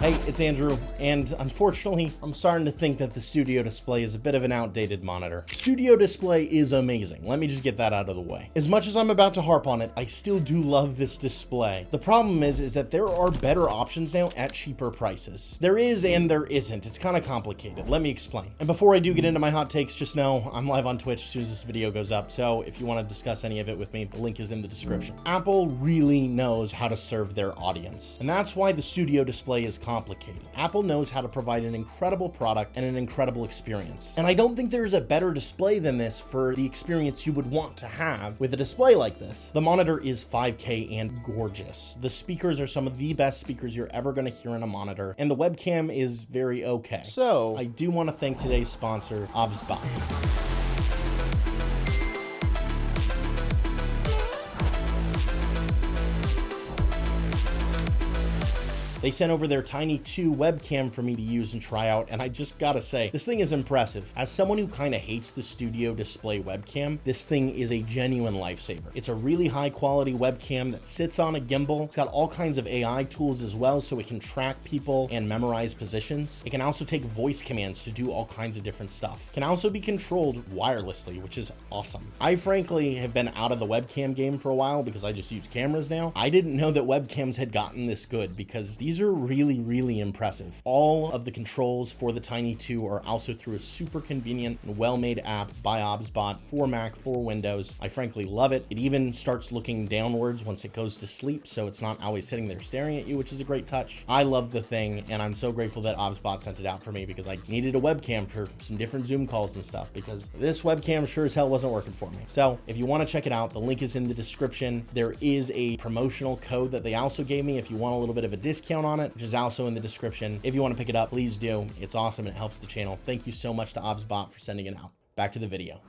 Hey, it's Andrew, and unfortunately, I'm starting to think that the Studio Display is a bit of an outdated monitor. Studio Display is amazing. Let me just get that out of the way. As much as I'm about to harp on it, I still do love this display. The problem is that there are better options now at cheaper prices. There is and there isn't. It's kind of complicated. Let me explain. And before I do get into my hot takes, just know I'm live on Twitch as soon as this video goes up, so if you want to discuss any of it with me, the link is in the description. Apple really knows how to serve their audience, and that's why the Studio Display is complicated. Apple knows how to provide an incredible product and an incredible experience. And I don't think there's a better display than this for the experience you would want to have with a display like this. The monitor is 5K and gorgeous. The speakers are some of the best speakers you're ever going to hear in a monitor, and the webcam is very okay. So I do want to thank today's sponsor, OBSBot. They sent over their Tiny 2 webcam for me to use and try out, and I just gotta say, this thing is impressive. As someone who kind of hates the Studio Display webcam, this thing is a genuine lifesaver. It's a really high quality webcam that sits on a gimbal. It's got all kinds of AI tools as well, so it can track people and memorize positions. It can also take voice commands to do all kinds of different stuff. It can also be controlled wirelessly, which is awesome. I frankly have been out of the webcam game for a while because I just use cameras now. I didn't know that webcams had gotten this good because these are really, really impressive. All of the controls for the Tiny 2 are also through a super convenient and well-made app by OBSBot for Mac, for Windows. I frankly love it. It even starts looking downwards once it goes to sleep, so it's not always sitting there staring at you, which is a great touch. I love the thing, and I'm so grateful that OBSBot sent it out for me because I needed a webcam for some different Zoom calls and stuff, because this webcam sure as hell wasn't working for me. So if you want to check it out, the link is in the description. There is a promotional code that they also gave me if you want a little bit of a discount on it, which is also in the description. If you want to pick it up, please do. It's awesome. It helps the channel. Thank you so much to OBSBot for sending it out. Back to the video.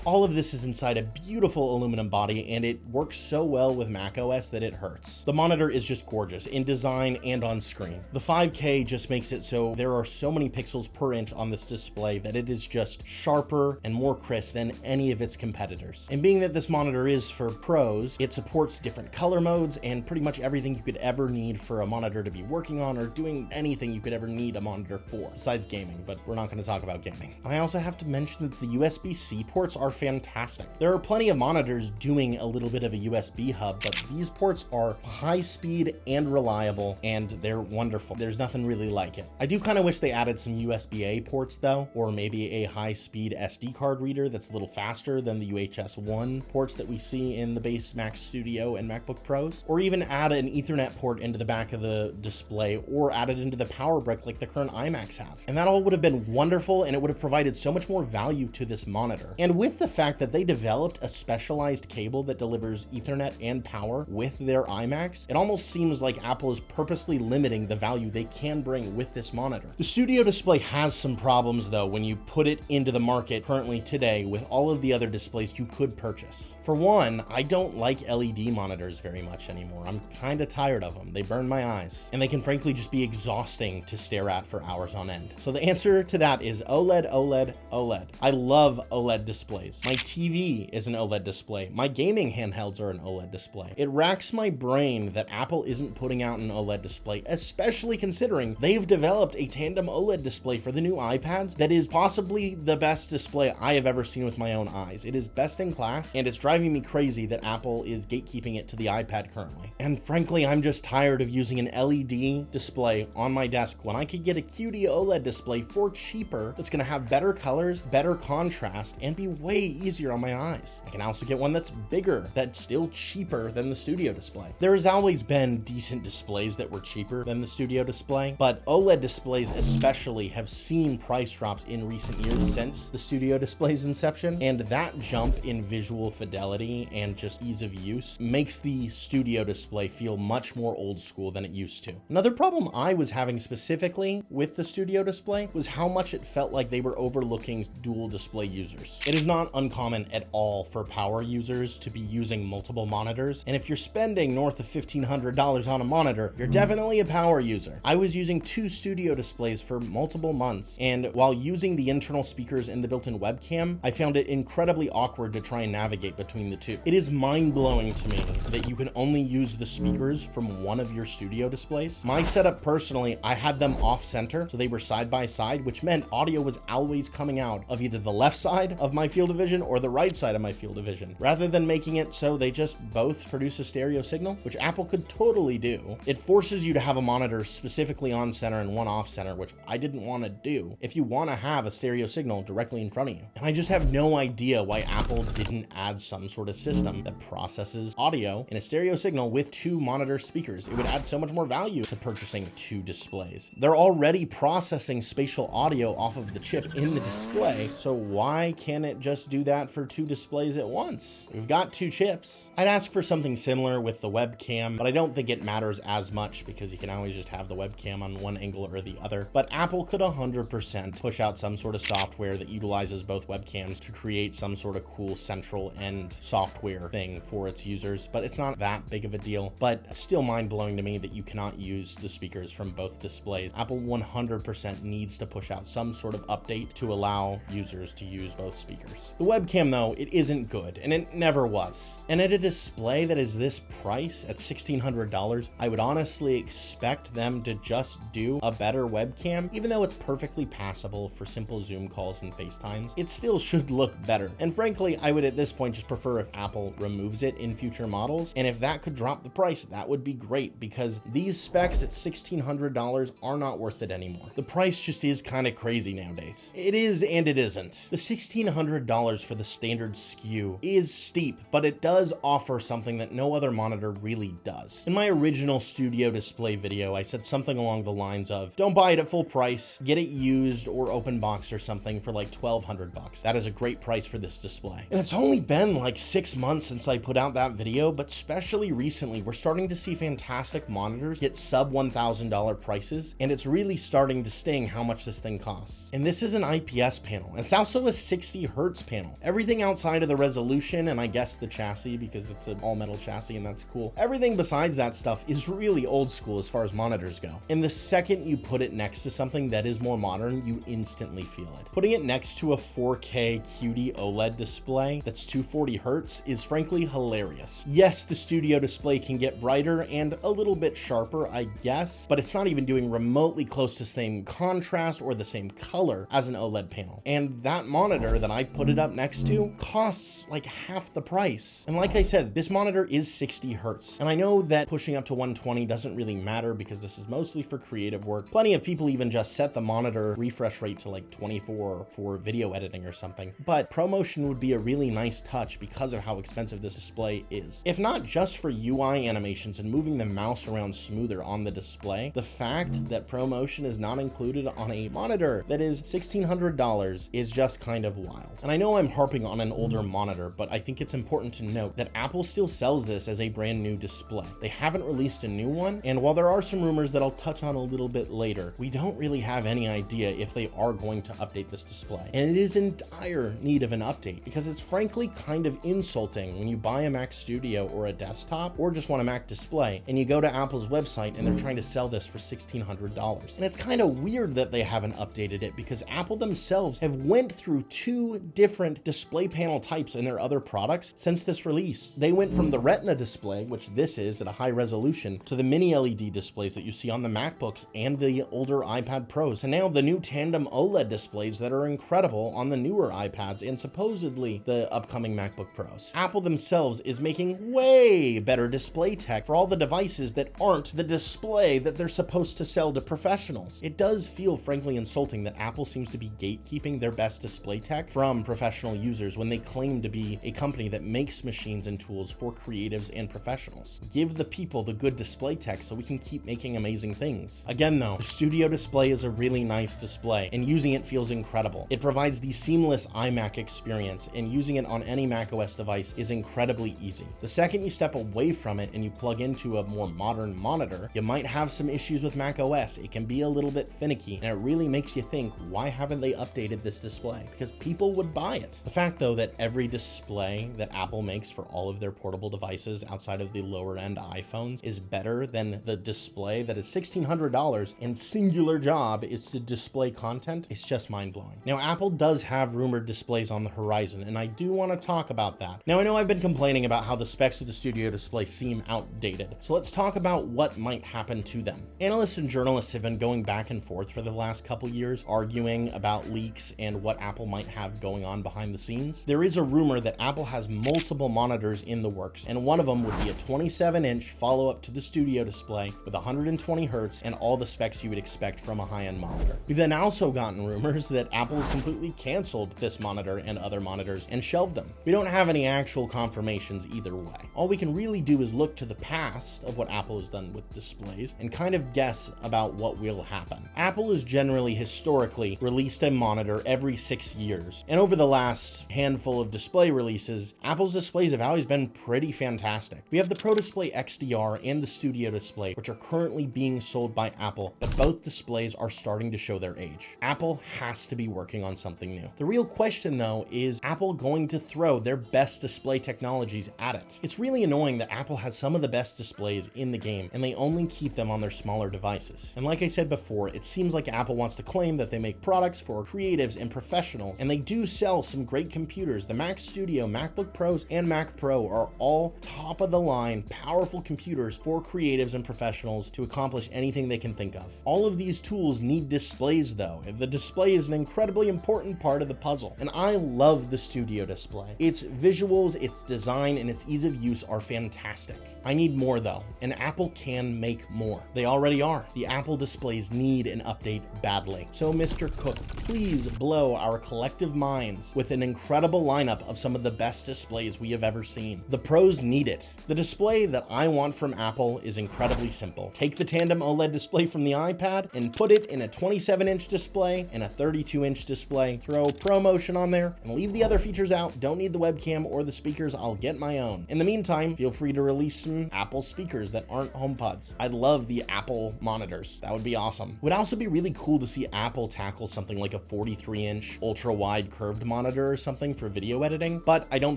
All of this is inside a beautiful aluminum body, and it works so well with macOS that it hurts. The monitor is just gorgeous in design and on screen. The 5K just makes it so there are so many pixels per inch on this display that it is just sharper and more crisp than any of its competitors. And being that this monitor is for pros, it supports different color modes and pretty much everything you could ever need for a monitor to be working on or doing anything you could ever need a monitor for, besides gaming, but we're not going to talk about gaming. I also have to mention that the USB-C ports are fantastic. There are plenty of monitors doing a little bit of a USB hub, but these ports are high speed and reliable, and they're wonderful. There's nothing really like it. I do kind of wish they added some USB-A ports though, or maybe a high speed SD card reader that's a little faster than the UHS 1 ports that we see in the base Mac Studio and MacBook Pros, or even add an Ethernet port into the back of the display, or add it into the power brick like the current iMacs have. And that all would have been wonderful, and it would have provided so much more value to this monitor. And with the fact that they developed a specialized cable that delivers Ethernet and power with their iMacs, it almost seems like Apple is purposely limiting the value they can bring with this monitor. The Studio Display has some problems though when you put it into the market currently today with all of the other displays you could purchase. For one, I don't like LED monitors very much anymore. I'm kind of tired of them. They burn my eyes, and they can frankly just be exhausting to stare at for hours on end. So the answer to that is OLED, OLED, OLED. I love OLED displays. My TV is an OLED display. My gaming handhelds are an OLED display. It racks my brain that Apple isn't putting out an OLED display, especially considering they've developed a tandem OLED display for the new iPads that is possibly the best display I have ever seen with my own eyes. It is best in class, and it's driving me crazy that Apple is gatekeeping it to the iPad currently. And frankly, I'm just tired of using an LED display on my desk when I could get a QD OLED display for cheaper that's gonna have better colors, better contrast, and be way easier on my eyes. I can also get one that's bigger, that's still cheaper than the Studio Display. There has always been decent displays that were cheaper than the Studio Display, but OLED displays especially have seen price drops in recent years since the Studio Display's inception, and that jump in visual fidelity and just ease of use makes the Studio Display feel much more old school than it used to. Another problem I was having specifically with the Studio Display was how much it felt like they were overlooking dual display display users. It is not uncommon at all for power users to be using multiple monitors, and if you're spending north of $1,500 on a monitor, you're definitely a power user. I was using 2 studio displays for multiple months, and while using the internal speakers and the built-in webcam, I found it incredibly awkward to try and navigate between the two. It is mind-blowing to me that you can only use the speakers from one of your studio displays. My setup personally, I had them off-center, so they were side by side, which meant audio was always coming out of either the left side of my field of vision or the right side of my field of vision, rather than making it so they just both produce a stereo signal, which Apple could totally do. It forces you to have a monitor specifically on center and one off center, which I didn't want to do if you want to have a stereo signal directly in front of you. And I just have no idea why Apple didn't add some sort of system that processes audio in a stereo signal with 2 monitor speakers. It would add so much more value to purchasing 2 displays. They're already processing spatial audio off of the chip in the display, so why can't it just do that for 2 displays at once? We've got 2 chips. I'd ask for something similar with the webcam, but I don't think it matters as much because you can always just have the webcam on one angle or the other. But Apple could 100% push out some sort of software that utilizes both webcams to create some sort of cool central end software thing for its users, but it's not that big of a deal. But still mind-blowing to me that you cannot use the speakers from both displays. Apple 100% needs to push out some sort of update to allow users to use both speakers. The webcam though, it isn't good, and it never was. And at a display that is this price at $1,600, I would honestly expect them to just do a better webcam. Even though it's perfectly passable for simple Zoom calls and FaceTimes, it still should look better. And frankly, I would at this point just prefer if Apple removes it in future models. And if that could drop the price, that would be great, because these specs at $1,600 are not worth it anymore. The price just is kind of crazy nowadays. It is and it isn't. The $1,600 for the standard SKU is steep, but it does offer something that no other monitor really does. In my original studio display video, I said something along the lines of, don't buy it at full price, get it used or open box or something for like $1,200. That is a great price for this display. And it's only been like 6 months since I put out that video, but especially recently, we're starting to see fantastic monitors get sub $1,000 prices, and it's really starting to sting how much this thing costs. And this is an IPS panel. It's also a 60 hertz panel. Everything outside of the resolution, and I guess the chassis, because it's an all metal chassis and that's cool. Everything besides that stuff is really old school as far as monitors go. And the second you put it next to something that is more modern, you instantly feel it. Putting it next to a 4K QD OLED display that's 240 hertz is frankly hilarious. Yes, the studio display can get brighter and a little bit sharper, I guess, but it's not even doing remotely close to the same contrast or the same color as an OLED panel. And that monitor that I put it up next to costs like half the price. And like I said, this monitor is 60 hertz. And I know that pushing up to 120 doesn't really matter because this is mostly for creative work. Plenty of people even just set the monitor refresh rate to like 24 for video editing or something. But ProMotion would be a really nice touch because of how expensive this display is. If not just for UI animations and moving the mouse around smoother on the display, the fact that ProMotion is not included on a monitor that is $1,600 is just kind of wild. And I know I'm harping on an older monitor, but I think it's important to note that Apple still sells this as a brand new display. They haven't released a new one, and while there are some rumors that I'll touch on a little bit later, we don't really have any idea if they are going to update this display. And it is in dire need of an update because it's frankly kind of insulting when you buy a Mac Studio or a desktop or just want a Mac display and you go to Apple's website and they're trying to sell this for $1,600. And it's kind of weird that they haven't updated it because Apple themselves have went through 2 different display panel types in their other products since this release. They went from the Retina display, which this is at a high resolution, to the mini LED displays that you see on the MacBooks and the older iPad Pros, to now the new tandem OLED displays that are incredible on the newer iPads and supposedly the upcoming MacBook Pros. Apple themselves is making way better display tech for all the devices that aren't the display that they're supposed to sell to professionals. It does feel frankly insulting that Apple seems to be gatekeeping their best display tech from professional users when they claim to be a company that makes machines and tools for creatives and professionals. Give the people the good display tech so we can keep making amazing things. Again though, the studio display is a really nice display and using it feels incredible. It provides the seamless iMac experience and using it on any macOS device is incredibly easy. The second you step away from it and you plug into a more modern monitor, you might have some issues with macOS. It can be a little bit finicky and it really makes you think, why haven't they updated this display? display because people would buy it. The fact though that every display that Apple makes for all of their portable devices outside of the lower end iPhones is better than the display that is $1,600 and singular job is to display content, it's just mind-blowing. Now, Apple does have rumored displays on the horizon, and I do want to talk about that. Now, I know I've been complaining about how the specs of the Studio Display seem outdated, so let's talk about what might happen to them. Analysts and journalists have been going back and forth for the last couple years, arguing about leaks and what Apple might have going on behind the scenes. There is a rumor that Apple has multiple monitors in the works, and one of them would be a 27-inch follow-up to the Studio Display with 120 Hz and all the specs you would expect from a high-end monitor. We've then also gotten rumors that Apple has completely canceled this monitor and other monitors and shelved them. We don't have any actual confirmations either way. All we can really do is look to the past of what Apple has done with displays and kind of guess about what will happen. Apple has generally historically released a monitor every 6 years, and over the last handful of display releases, Apple's displays have always been pretty fantastic. We have the Pro Display XDR and the Studio Display, which are currently being sold by Apple, but both displays are starting to show their age. Apple has to be working on something new. The real question though is Apple going to throw their best display technologies at it? It's really annoying that Apple has some of the best displays in the game and they only keep them on their smaller devices. And like I said before, it seems like Apple wants to claim that they make products for creatives and professionals, and they do sell some great computers. The Mac Studio, MacBook Pros, and Mac Pro are all top of the line, powerful computers for creatives and professionals to accomplish anything they can think of. All of these tools need displays though, and the display is an incredibly important part of the puzzle. And I love the Studio Display. Its visuals, its design, and its ease of use are fantastic. I need more though, and Apple can make more. They already are. The Apple displays need an update badly. So Mr. Cook, please blow our collective minds with an incredible lineup of some of the best displays we have ever seen. The pros need it. The display that I want from Apple is incredibly simple. Take the tandem OLED display from the iPad and put it in a 27-inch display and a 32-inch display. Throw ProMotion on there and leave the other features out. Don't need the webcam or the speakers. I'll get my own. In the meantime, feel free to release some Apple speakers that aren't HomePods. I'd love the Apple monitors. That would be awesome. It would also be really cool to see Apple tackle something like a 43-inch ultra-wide curved monitor or something for video editing, but I don't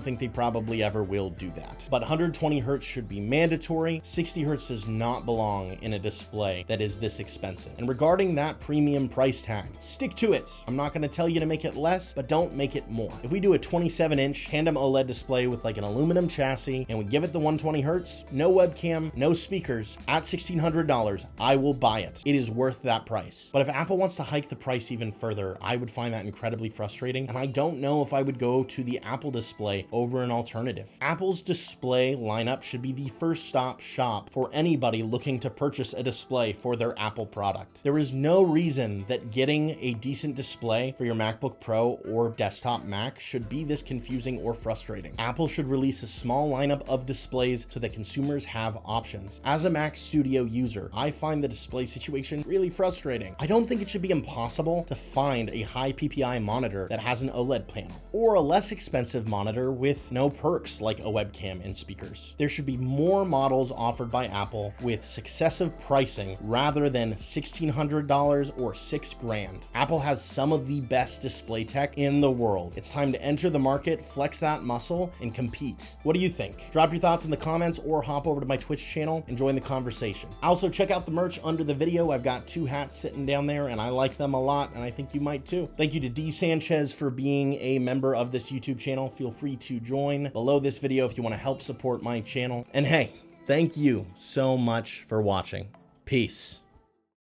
think they probably ever will do that. But 120 Hz should be mandatory. 60 Hz does not belong in a display that is this expensive. And regarding that premium price tag, stick to it. I'm not going to tell you to make it less, but don't make it more. If we do a 27-inch tandem OLED display with like an aluminum chassis and we give it the 120 Hz, no webcam, no speakers, at $1,600, I will buy it. It is worth that price. But if Apple wants to hike the price even further, I would find that incredibly frustrating, and I don't know if I would go to the Apple display over an alternative. Apple's display lineup should be the first stop shop for anybody looking to purchase a display for their Apple product. There is no reason that getting a decent display for your MacBook Pro or desktop Mac should be this confusing or frustrating. Apple should release a small lineup of displays so that consumers have options. As a Mac Studio user, I find the display situation really frustrating. I don't think it should be impossible to find a high PPI monitor that has an OLED panel, or a less expensive monitor with no perks like a webcam and speakers. There should be more models offered by Apple with successive pricing rather than $1,600 or $6,000. Apple has some of the best display tech in the world. It's time to enter the market, flex that muscle, and compete. What do you think? Drop your thoughts in the comments or hop over to my Twitch channel and join the conversation. Also, check out the merch under the video. I've got 2 hats sitting down there and I like them a lot, and I think you might too. Thank you to D Sanchez for being a member of this YouTube channel. Feel free to join below this video if you want to help support my channel. And hey, thank you so much for watching. Peace.